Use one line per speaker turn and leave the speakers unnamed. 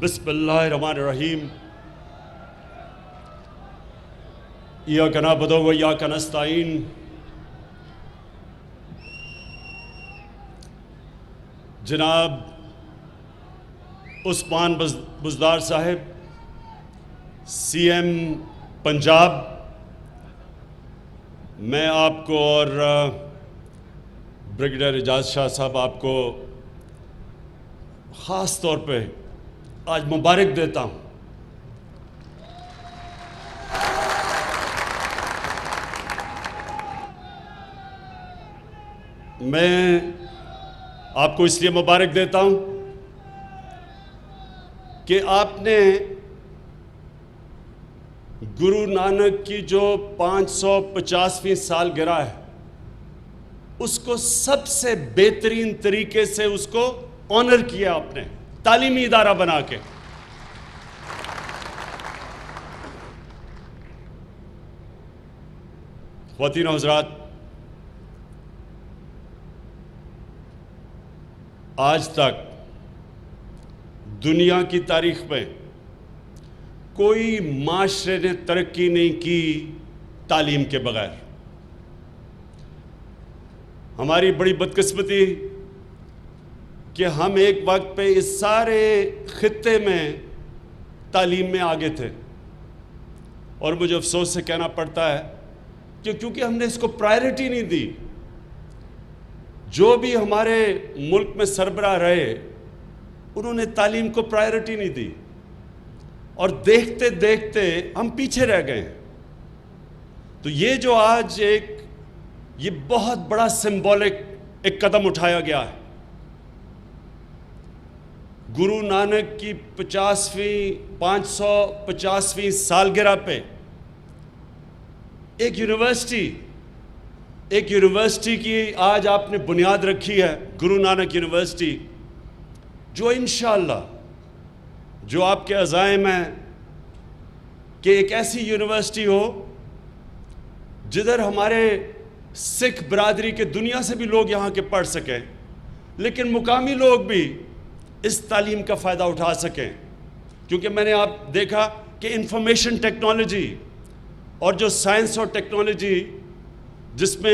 بسم اللہ الرحمن الرحیم ایاک نعبد و ایاک نستعین جناب عثمان بزدار صاحب سی ایم پنجاب، میں آپ کو اور بریگیڈیئر اعجاز شاہ صاحب آپ کو خاص طور پہ آج مبارک دیتا ہوں۔ میں آپ کو اس لیے مبارک دیتا ہوں کہ آپ نے گرو نانک کی جو 550ویں سالگرہ ہے اس کو سب سے بہترین طریقے سے اس کو آنر کیا آپ نے تعلیمی ادارہ بنا کے۔ خواتین و حضرات، آج تک دنیا کی تاریخ میں کوئی معاشرے نے ترقی نہیں کی تعلیم کے بغیر۔ ہماری بڑی بدقسمتی کہ ہم ایک وقت پہ اس سارے خطے میں تعلیم میں آگے تھے، اور مجھے افسوس سے کہنا پڑتا ہے کہ کیونکہ ہم نے اس کو پرائیورٹی نہیں دی۔ جو بھی ہمارے ملک میں سربراہ رہے انہوں نے تعلیم کو پرائیورٹی نہیں دی، اور دیکھتے دیکھتے ہم پیچھے رہ گئے ہیں۔ تو یہ جو آج یہ بہت بڑا سمبولک ایک قدم اٹھایا گیا ہے، گرو نانک کی 550ویں سالگرہ پہ ایک یونیورسٹی کی آج آپ نے بنیاد رکھی ہے، گرو نانک یونیورسٹی، جو انشاءاللہ جو آپ کے عزائم ہیں کہ ایک ایسی یونیورسٹی ہو جدھر ہمارے سکھ برادری کے دنیا سے بھی لوگ یہاں کے پڑھ سکیں، لیکن مقامی لوگ بھی اس تعلیم کا فائدہ اٹھا سکیں۔ کیونکہ میں نے آپ دیکھا کہ انفارمیشن ٹیکنالوجی اور جو سائنس اور ٹیکنالوجی جس میں